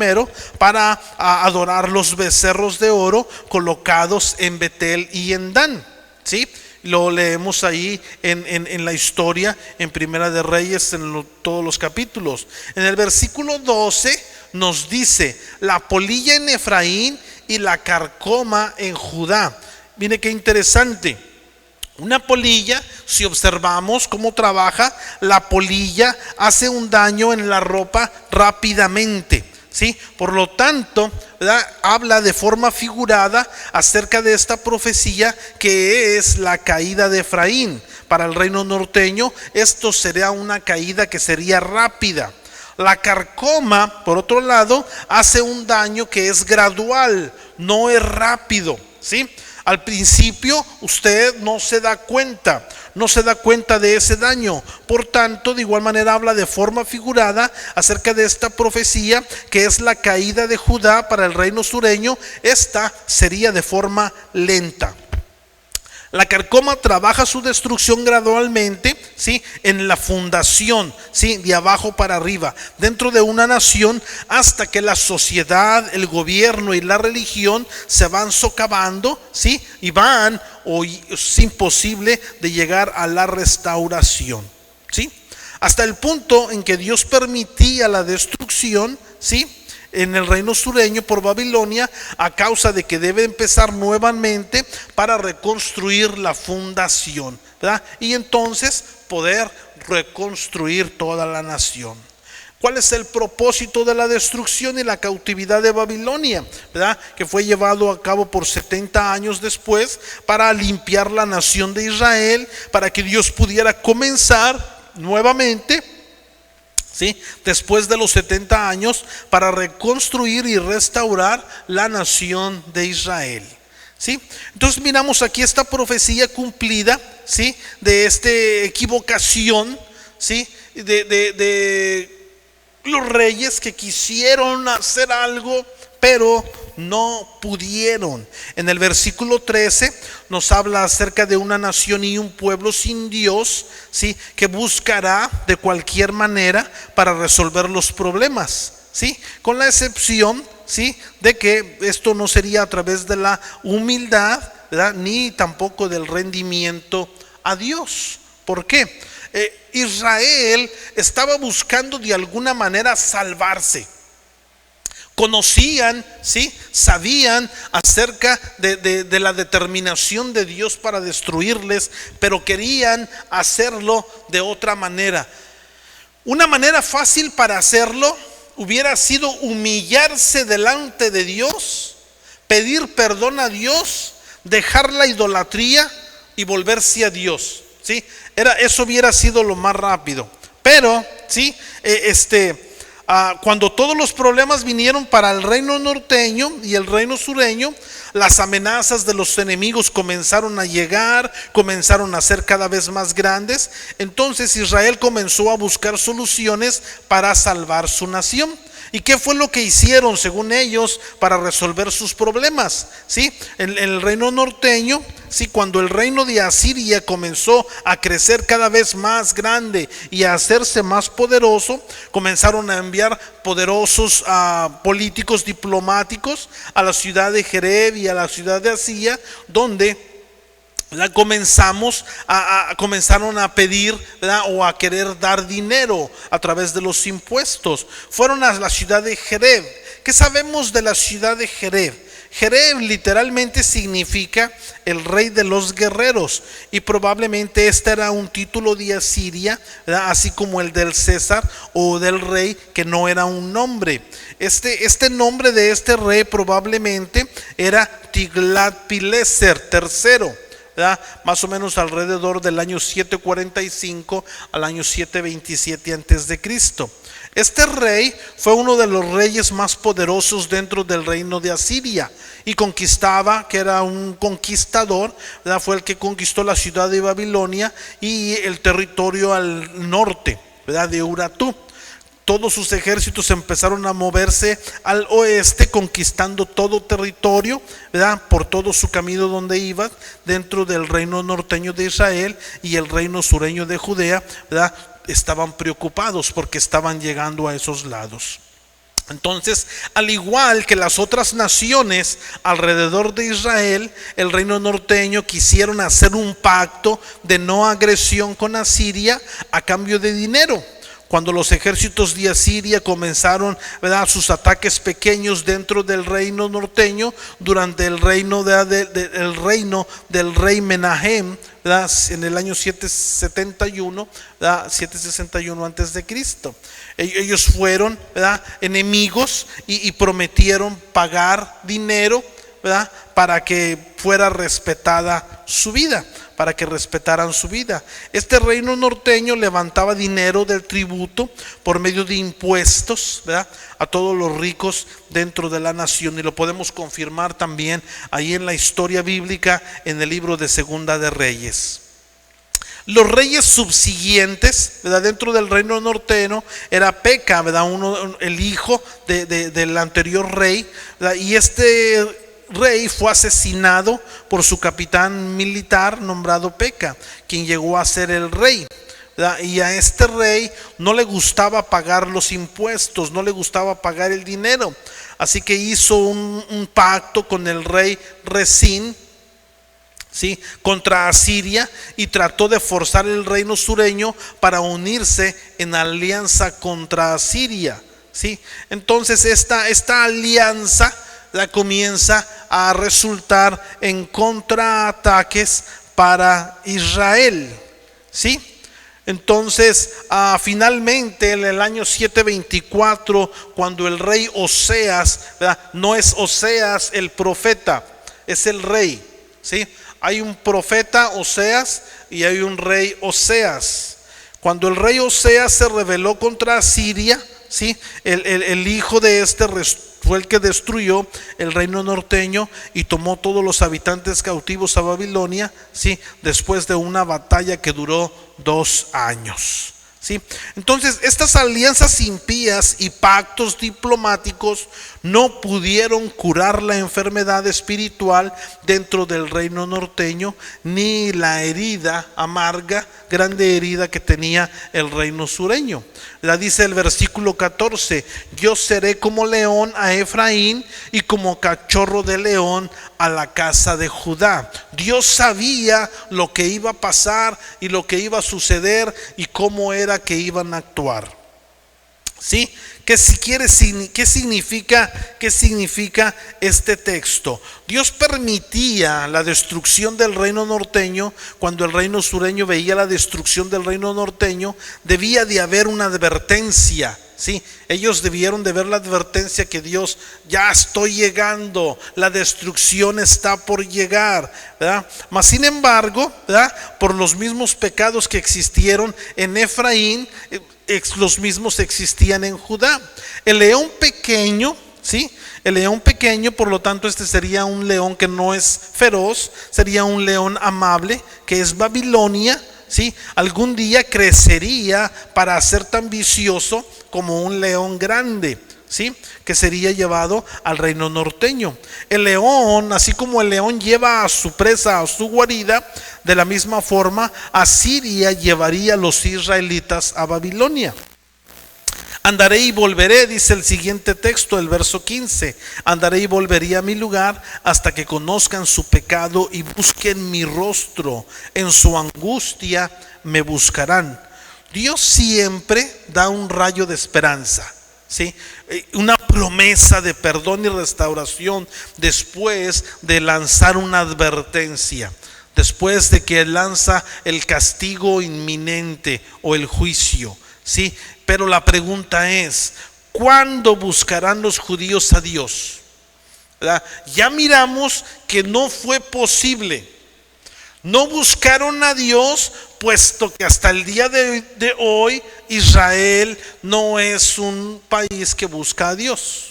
para adorar los becerros de oro colocados en Betel y en Dan, ¿sí? Lo leemos ahí en la historia en Primera de Reyes, todos los capítulos. En el versículo 12 nos dice: la polilla en Efraín y la carcoma en Judá. Mire qué interesante. Una polilla, si observamos cómo trabaja, la polilla hace un daño en la ropa rápidamente, ¿sí? Por lo tanto, ¿verdad?, habla de forma figurada acerca de esta profecía que es la caída de Efraín. Para el reino norteño esto sería una caída que sería rápida. La carcoma, por otro lado, hace un daño que es gradual, no es rápido, ¿sí? Al principio usted no se da cuenta de ese daño. Por tanto, de igual manera habla de forma figurada acerca de esta profecía que es la caída de Judá para el reino sureño. Esta sería de forma lenta. La carcoma trabaja su destrucción gradualmente, ¿sí?, en la fundación, ¿sí?, de abajo para arriba, dentro de una nación, hasta que la sociedad, el gobierno y la religión se van socavando, ¿sí?, y van, o es imposible de llegar a la restauración, ¿sí?, hasta el punto en que Dios permitía la destrucción, ¿sí?, en el reino sureño por Babilonia, a causa de que debe empezar nuevamente para reconstruir la fundación, ¿verdad?, y entonces poder reconstruir toda la nación. ¿Cuál es el propósito de la destrucción y la cautividad de Babilonia? ¿Verdad? Que fue llevado a cabo por 70 años después para limpiar la nación de Israel, para que Dios pudiera comenzar nuevamente, ¿sí?, después de los 70 años, para reconstruir y restaurar la nación de Israel, ¿sí? Entonces miramos aquí esta profecía cumplida, ¿sí?, de esta equivocación, ¿sí?, de los reyes que quisieron hacer algo pero no pudieron. En el versículo 13 nos habla acerca de una nación y un pueblo sin Dios, ¿sí?, que buscará de cualquier manera para resolver los problemas, ¿sí?, con la excepción, ¿sí?, de que esto no sería a través de la humildad, ¿verdad?, ni tampoco del rendimiento a Dios. ¿Por qué? Israel estaba buscando de alguna manera salvarse. Conocían, ¿sí?, sabían acerca de la determinación de Dios para destruirles, pero querían hacerlo de otra manera. Una manera fácil para hacerlo hubiera sido humillarse delante de Dios, pedir perdón a Dios, dejar la idolatría y volverse a Dios, ¿sí? Eso hubiera sido lo más rápido. Pero, ¿sí?, cuando todos los problemas vinieron para el reino norteño y el reino sureño, las amenazas de los enemigos comenzaron a llegar, comenzaron a ser cada vez más grandes. Entonces Israel comenzó a buscar soluciones para salvar su nación. ¿Y qué fue lo que hicieron, según ellos, para resolver sus problemas? ¿Sí? El reino norteño, ¿sí? Cuando el reino de Asiria comenzó a crecer cada vez más grande y a hacerse más poderoso, comenzaron a enviar poderosos políticos diplomáticos a la ciudad de Jereb y a la ciudad de Asia, donde comenzaron a pedir, ¿verdad?, o a querer dar dinero a través de los impuestos. Fueron a la ciudad de Jereb. ¿Qué sabemos de la ciudad de Jereb? Jereb literalmente significa el rey de los guerreros, y probablemente este era un título de Asiria, ¿verdad?, así como el del César o del rey, que no era un nombre. Este nombre de este rey probablemente era Tiglat-Pileser III, ¿verdad?, más o menos alrededor del año 745 al año 727 antes de Cristo. Este rey fue uno de los reyes más poderosos dentro del reino de Asiria y conquistaba, que era un conquistador, ¿verdad?, fue el que conquistó la ciudad de Babilonia y el territorio al norte, ¿verdad?, de Uratú. Todos sus ejércitos empezaron a moverse al oeste, conquistando todo territorio, ¿verdad?, por todo su camino donde iban, dentro del reino norteño de Israel y el reino sureño de Judea, ¿verdad?, estaban preocupados porque estaban llegando a esos lados. Entonces, al igual que las otras naciones alrededor de Israel, el reino norteño quisieron hacer un pacto de no agresión con Asiria a cambio de dinero. Cuando los ejércitos de Asiria comenzaron, ¿verdad?, sus ataques pequeños dentro del reino norteño, durante el reino del rey Menahem, ¿verdad?, en el año 771, ¿verdad?, 761 antes de Cristo. Ellos fueron, ¿verdad?, enemigos y prometieron pagar dinero, ¿verdad?, para que fuera respetada su vida, para que respetaran su vida. Este reino norteño levantaba dinero del tributo por medio de impuestos, ¿verdad?, a todos los ricos dentro de la nación, y lo podemos confirmar también ahí en la historia bíblica en el libro de Segunda de Reyes. Los reyes subsiguientes, ¿verdad?, dentro del reino norteño era Peca, ¿verdad?, el hijo del anterior rey, ¿verdad?, y este rey fue asesinado por su capitán militar nombrado Peca, quien llegó a ser el rey, ¿verdad? Y a este rey no le gustaba pagar los impuestos, no le gustaba pagar el dinero, así que hizo un pacto con el rey Resín, ¿sí?, contra Asiria, y trató de forzar el reino sureño para unirse en alianza contra Asiria, ¿sí? Entonces esta alianza comienza a resultar en contraataques para Israel, ¿sí? Entonces, finalmente en el año 724, cuando el rey Oseas, ¿verdad?, no es Oseas el profeta, es el rey, ¿sí? Hay un profeta Oseas y hay un rey Oseas. Cuando el rey Oseas se rebeló contra Asiria, ¿sí?, el hijo de este fue el que destruyó el reino norteño y tomó todos los habitantes cautivos a Babilonia, ¿sí?, después de una batalla que duró 2 años. ¿Sí? Entonces, estas alianzas impías y pactos diplomáticos no pudieron curar la enfermedad espiritual dentro del reino norteño, ni la herida amarga, grande herida que tenía el reino sureño. La dice el versículo 14: yo seré como león a Efraín y como cachorro de león a la casa de Judá. Dios sabía lo que iba a pasar y lo que iba a suceder y cómo era que iban a actuar. ¿Sí? ¿Qué significa este texto? Dios permitía la destrucción del reino norteño. Cuando el reino sureño veía la destrucción del reino norteño, debía de haber una advertencia. Sí, ellos debieron de ver la advertencia que Dios: ya estoy llegando, la destrucción está por llegar, ¿verdad? Mas sin embargo, ¿verdad?, por los mismos pecados que existieron en Efraín, los mismos existían en Judá. El león pequeño, ¿sí?, el león pequeño, por lo tanto este sería un león que no es feroz, sería un león amable, que es Babilonia, ¿sí? Algún día crecería para ser tan vicioso como un león grande, ¿sí? Que sería llevado al reino norteño. El león, así como el león lleva a su presa a su guarida, de la misma forma Asiria llevaría a los israelitas a Babilonia. Andaré y volveré, dice el siguiente texto, el verso 15. Andaré y volveré a mi lugar hasta que conozcan su pecado y busquen mi rostro. En su angustia me buscarán. Dios siempre da un rayo de esperanza, ¿sí? Una promesa de perdón y restauración después de lanzar una advertencia, después de que lanza el castigo inminente o el juicio, ¿sí? Pero la pregunta es, ¿cuándo buscarán los judíos a Dios? ¿Verdad? Ya miramos que no fue posible. No buscaron a Dios, puesto que hasta el día de hoy Israel no es un país que busca a Dios,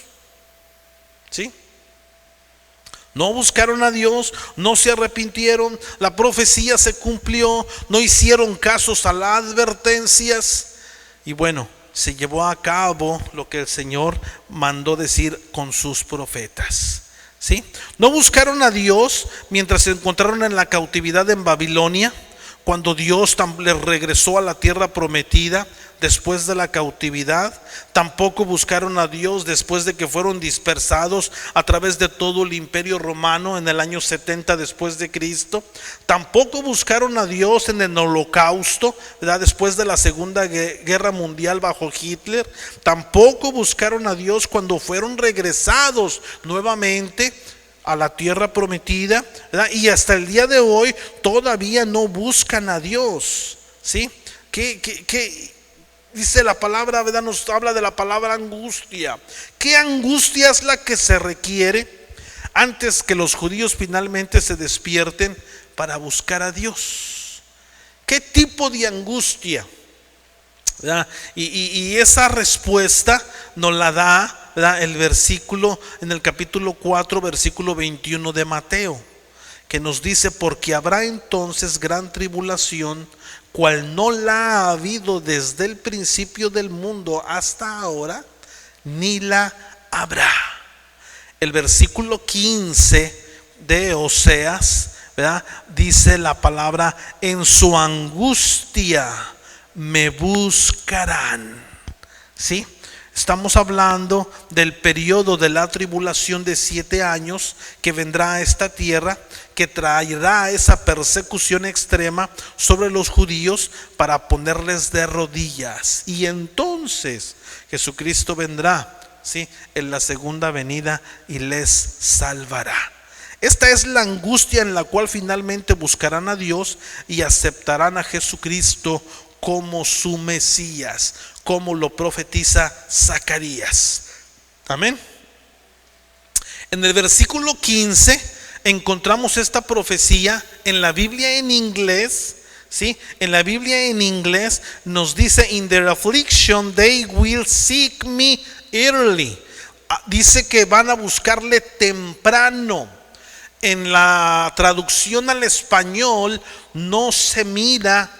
¿sí? No buscaron a Dios, no se arrepintieron, la profecía se cumplió, no hicieron casos a las advertencias. Y bueno, se llevó a cabo lo que el Señor mandó decir con sus profetas, ¿sí? No buscaron a Dios mientras se encontraron en la cautividad en Babilonia, cuando Dios les regresó a la tierra prometida después de la cautividad. Tampoco buscaron a Dios después de que fueron dispersados a través de todo el imperio romano en el año 70 después de Cristo. Tampoco buscaron a Dios en el holocausto, ¿verdad? Después de la Segunda Guerra Mundial bajo Hitler. Tampoco buscaron a Dios cuando fueron regresados nuevamente a la tierra prometida, ¿verdad? Y hasta el día de hoy todavía no buscan a Dios, ¿sí? ¿Qué dice la palabra, verdad? Nos habla de la palabra angustia. ¿Qué angustia es la que se requiere antes que los judíos finalmente se despierten para buscar a Dios? ¿Qué tipo de angustia? ¿Verdad? Y esa respuesta nos la da, ¿verdad?, el versículo en el capítulo 4, versículo 21 de Mateo, que nos dice: porque habrá entonces gran tribulación, cual no la ha habido desde el principio del mundo hasta ahora, ni la habrá. El versículo 15 de Oseas, ¿verdad?, dice la palabra: en su angustia me buscarán, ¿sí? Estamos hablando del periodo de la tribulación de 7 años que vendrá a esta tierra, que traerá esa persecución extrema sobre los judíos para ponerles de rodillas. Y entonces Jesucristo vendrá, ¿sí?, en la segunda venida y les salvará. Esta es la angustia en la cual finalmente buscarán a Dios y aceptarán a Jesucristo como su Mesías, como lo profetiza Zacarías. Amén. En el versículo 15 encontramos esta profecía en la Biblia en inglés, ¿sí? En la Biblia en inglés nos dice: in their affliction they will seek me early. Dice que van a buscarle temprano. En la traducción al español no se mira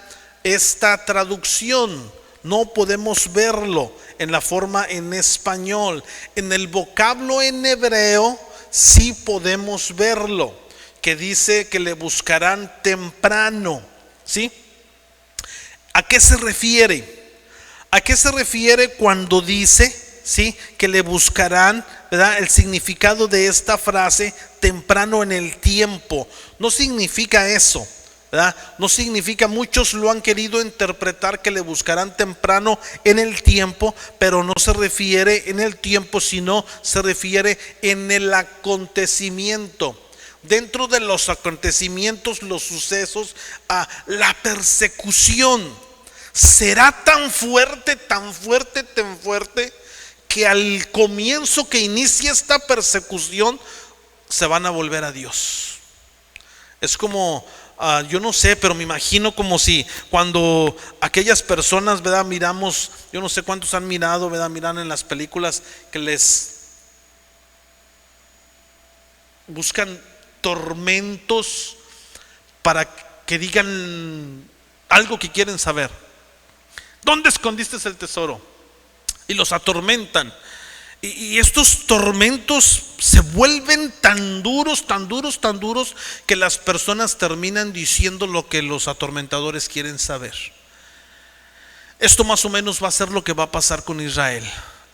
esta traducción, no podemos verlo en la forma en español. En el vocablo en hebreo sí podemos verlo, que dice que le buscarán temprano, ¿sí? ¿A qué se refiere? ¿A qué se refiere cuando dice, sí, que le buscarán, ¿verdad? El significado de esta frase, temprano en el tiempo, no significa eso, ¿verdad? No significa, muchos lo han querido interpretar que le buscarán temprano en el tiempo, pero no se refiere en el tiempo, sino se refiere en el acontecimiento. Dentro de los acontecimientos, los sucesos, la persecución será tan fuerte, tan fuerte, tan fuerte, que al comienzo que inicia esta persecución se van a volver a Dios. Es como, yo no sé, pero me imagino como si cuando aquellas personas, ¿verdad?, miramos, yo no sé cuántos han mirado, ¿verdad?, miran en las películas que les buscan tormentos para que digan algo que quieren saber. ¿Dónde escondiste el tesoro? Y los atormentan. Y estos tormentos se vuelven tan duros, tan duros, tan duros, que las personas terminan diciendo lo que los atormentadores quieren saber. Esto más o menos va a ser lo que va a pasar con Israel.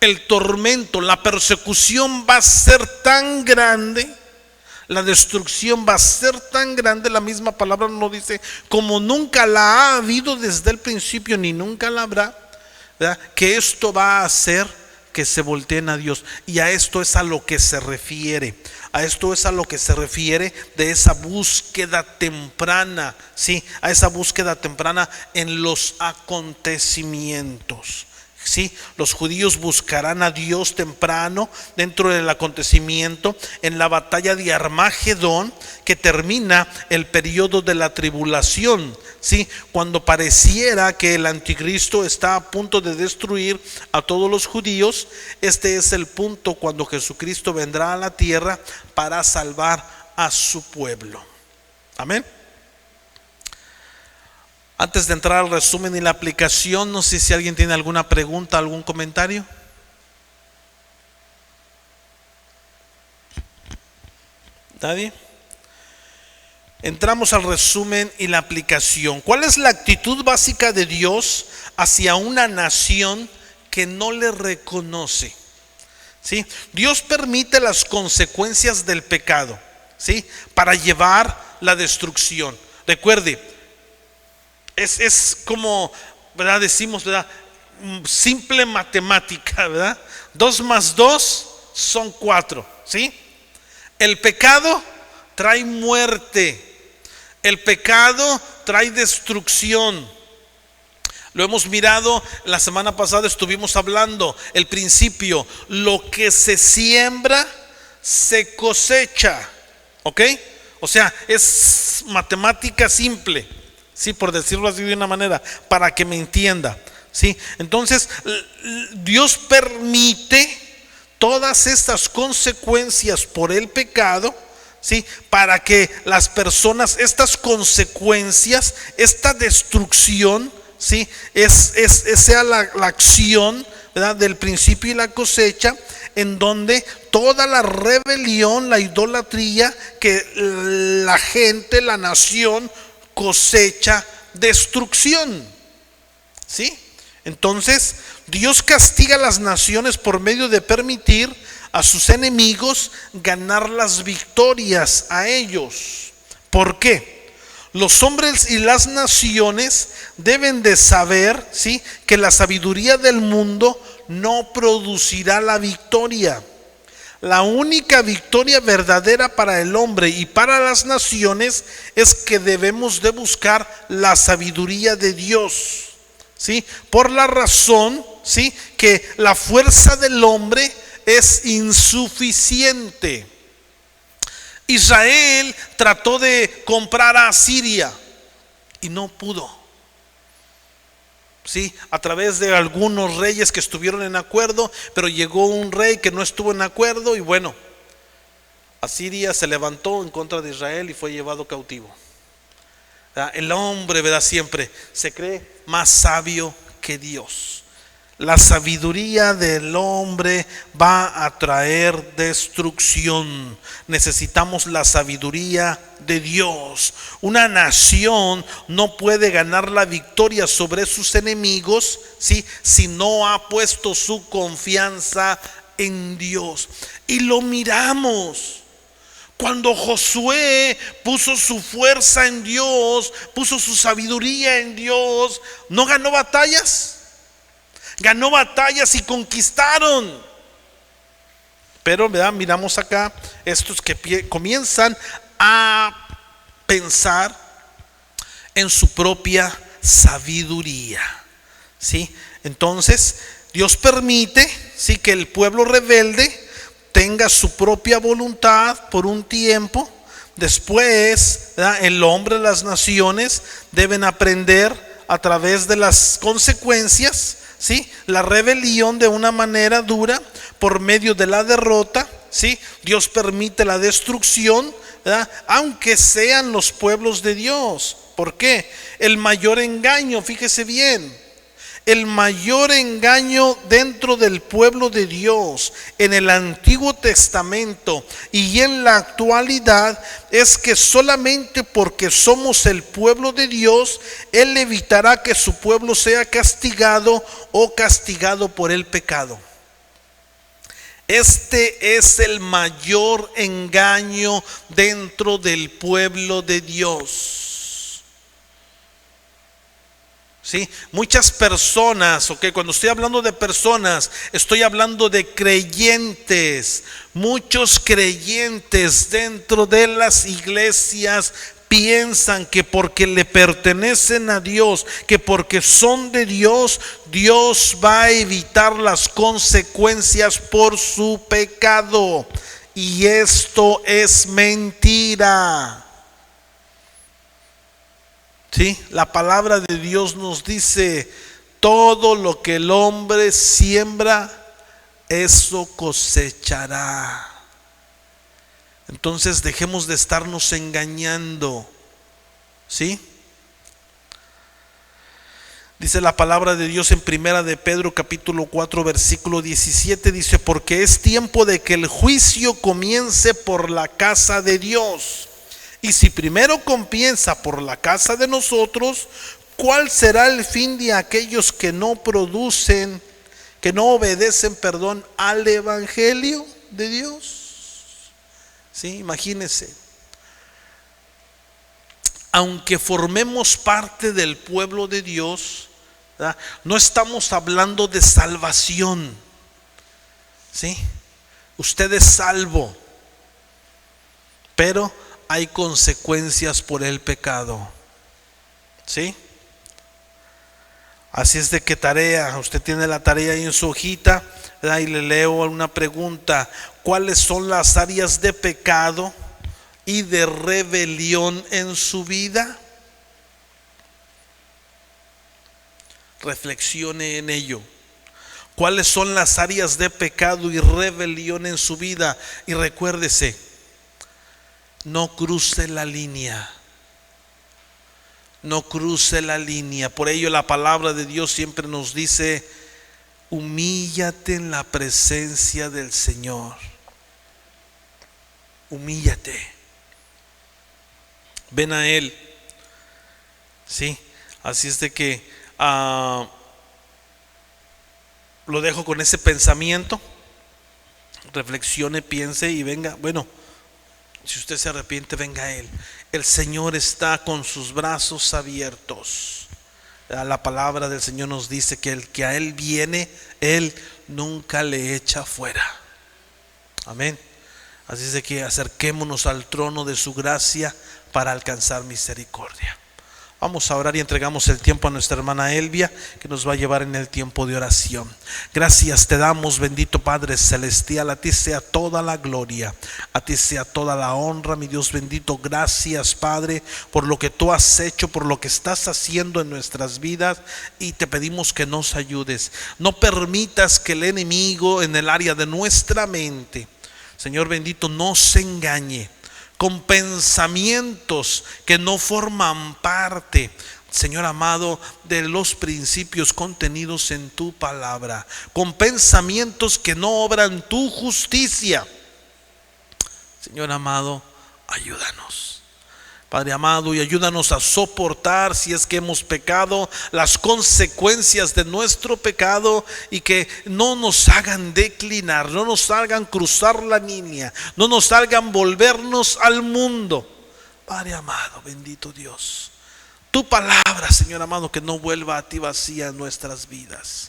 El tormento, la persecución va a ser tan grande, la destrucción va a ser tan grande, la misma palabra nos dice, como nunca la ha habido desde el principio, ni nunca la habrá, ¿verdad? Que esto va a hacer que se volteen a Dios. Y a esto es a lo que se refiere. A esto es a lo que se refiere de esa búsqueda temprana, ¿sí? A esa búsqueda temprana en los acontecimientos. Sí, los judíos buscarán a Dios temprano dentro del acontecimiento en la batalla de Armagedón, que termina el periodo de la tribulación. Sí, cuando pareciera que el anticristo está a punto de destruir a todos los judíos, este es el punto cuando Jesucristo vendrá a la tierra para salvar a su pueblo. Amén. Antes de entrar al resumen y la aplicación, no sé si alguien tiene alguna pregunta, algún comentario. ¿Nadie? Entramos al resumen y la aplicación. ¿Cuál es la actitud básica de Dios hacia una nación que no le reconoce? ¿Sí? Dios permite las consecuencias del pecado, ¿sí? Para llevar la destrucción. Recuerde, es como, ¿verdad? Decimos, ¿verdad? Simple matemática, ¿verdad? 2 más 2 son 4, ¿sí? El pecado trae muerte. El pecado trae destrucción. Lo hemos mirado, la semana pasada estuvimos hablando, el principio, lo que se siembra, se cosecha, ¿ok? O sea, es matemática simple, sí, por decirlo así de una manera, para que me entienda, ¿sí? Entonces, Dios permite todas estas consecuencias por el pecado, ¿sí? Para que las personas, estas consecuencias, esta destrucción, ¿sí? Sea la acción, ¿verdad? Del principio y la cosecha, en donde toda la rebelión, la idolatría, que la gente, la nación cosecha destrucción, ¿sí? Entonces Dios castiga a las naciones por medio de permitir a sus enemigos ganar las victorias a ellos. ¿Por qué? Los hombres y las naciones deben de saber, ¿sí?, que la sabiduría del mundo no producirá la victoria. La única victoria verdadera para el hombre y para las naciones es que debemos de buscar la sabiduría de Dios, ¿sí? Por la razón, ¿sí?, que la fuerza del hombre es insuficiente. Israel trató de comprar a Asiria y no pudo. Sí, a través de algunos reyes que estuvieron en acuerdo, pero llegó un rey que no estuvo en acuerdo y bueno, Asiria se levantó en contra de Israel y fue llevado cautivo. El hombre, ¿verdad?, siempre se cree más sabio que Dios. La sabiduría del hombre va a traer destrucción. Necesitamos la sabiduría de Dios. Una nación no puede ganar la victoria sobre sus enemigos, ¿sí?, si no ha puesto su confianza en Dios. Y lo miramos. Cuando Josué puso su fuerza en Dios, puso su sabiduría en Dios, ¿no ganó batallas? Ganó batallas y conquistaron. Pero, ¿verdad?, miramos acá estos que comienzan a pensar en su propia sabiduría, ¿sí? Entonces Dios permite, ¿sí?, que el pueblo rebelde tenga su propia voluntad por un tiempo. Después, ¿verdad?, el hombre, las naciones deben aprender a través de las consecuencias, ¿sí?, la rebelión de una manera dura por medio de la derrota, ¿sí? Dios permite la destrucción, ¿verdad?, aunque sean los pueblos de Dios. ¿Por qué? El mayor engaño, fíjese bien, El mayor engaño dentro del pueblo de Dios en el Antiguo Testamento y en la actualidad es que solamente porque somos el pueblo de Dios, Él evitará que su pueblo sea castigado o castigado por el pecado. Este es el mayor engaño dentro del pueblo de Dios. ¿Sí? Muchas personas, cuando estoy hablando de personas, estoy hablando de creyentes. Muchos creyentes dentro de las iglesias piensan que porque le pertenecen a Dios, que porque son de Dios, Dios va a evitar las consecuencias por su pecado. Y esto es mentira. ¿Sí? La palabra de Dios nos dice: todo lo que el hombre siembra, eso cosechará. Entonces dejemos de estarnos engañando. ¿Sí? Dice la palabra de Dios en Primera de Pedro capítulo 4 versículo 17, dice: porque es tiempo de que el juicio comience por la casa de Dios. Y si primero comienza por la casa de nosotros, ¿cuál será el fin de aquellos que no obedecen, al evangelio de Dios? ¿Sí? Imagínense. Aunque formemos parte del pueblo de Dios, ¿verdad?, no estamos hablando de salvación. ¿Sí? Usted es salvo, pero hay consecuencias por el pecado. ¿Sí? Así es de que tarea, usted tiene la tarea ahí en su hojita, ¿verdad? Y le leo una pregunta: ¿cuáles son las áreas de pecado y de rebelión en su vida? Reflexione en ello. ¿Cuáles son las áreas de pecado y rebelión en su vida? Y recuérdese, no cruce la línea. No cruce la línea. Por ello la palabra de Dios siempre nos dice: humíllate en la presencia del Señor. Humíllate. Ven a Él. ¿Sí? Así es de que lo dejo con ese pensamiento. Reflexione, piense y venga. Bueno, si usted se arrepiente, venga a Él. El Señor está con sus brazos abiertos. La palabra del Señor nos dice que el que a Él viene, Él nunca le echa fuera. Amén. Así es de que acerquémonos al trono de su gracia para alcanzar misericordia. Vamos a orar y entregamos el tiempo a nuestra hermana Elvia, que nos va a llevar en el tiempo de oración. Gracias te damos, bendito Padre Celestial. A ti sea toda la gloria, a ti sea toda la honra, mi Dios bendito. Gracias, Padre, por lo que tú has hecho, por lo que estás haciendo en nuestras vidas. Y te pedimos que nos ayudes. No permitas que el enemigo en el área de nuestra mente, Señor bendito, nos engañe con pensamientos que no forman parte, Señor amado, de los principios contenidos en tu palabra, con pensamientos que no obran tu justicia. Señor amado, ayúdanos, Padre amado, y ayúdanos a soportar, si es que hemos pecado, las consecuencias de nuestro pecado, y que no nos hagan declinar, no nos hagan cruzar la línea, no nos hagan volvernos al mundo. Padre amado, bendito Dios, tu palabra, Señor amado, que no vuelva a ti vacía en nuestras vidas.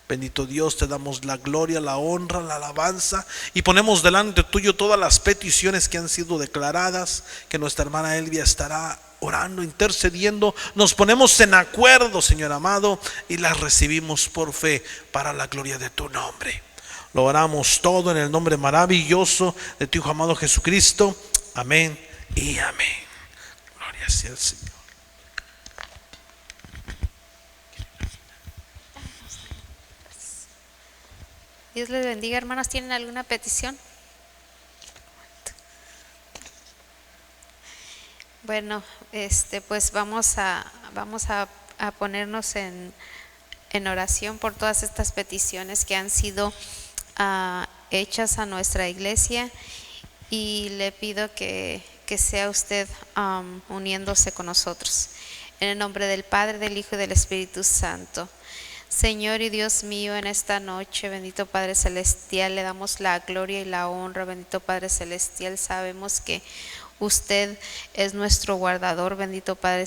Bendito Dios, te damos la gloria, la honra, la alabanza, y ponemos delante tuyo todas las peticiones que han sido declaradas, que nuestra hermana Elvia estará orando, intercediendo. Nos ponemos en acuerdo, Señor amado, y las recibimos por fe para la gloria de tu nombre. Lo oramos todo en el nombre maravilloso de tu Hijo amado Jesucristo. Amén y amén. Gloria sea al Señor. Dios les bendiga, hermanos. ¿Tienen alguna petición? Bueno, pues vamos a ponernos en oración por todas estas peticiones que han sido hechas a nuestra iglesia, y le pido que sea usted uniéndose con nosotros. En el nombre del Padre, del Hijo y del Espíritu Santo. Señor y Dios mío, en esta noche, bendito Padre Celestial, le damos la gloria y la honra. Bendito Padre Celestial, sabemos que usted es nuestro guardador, bendito Padre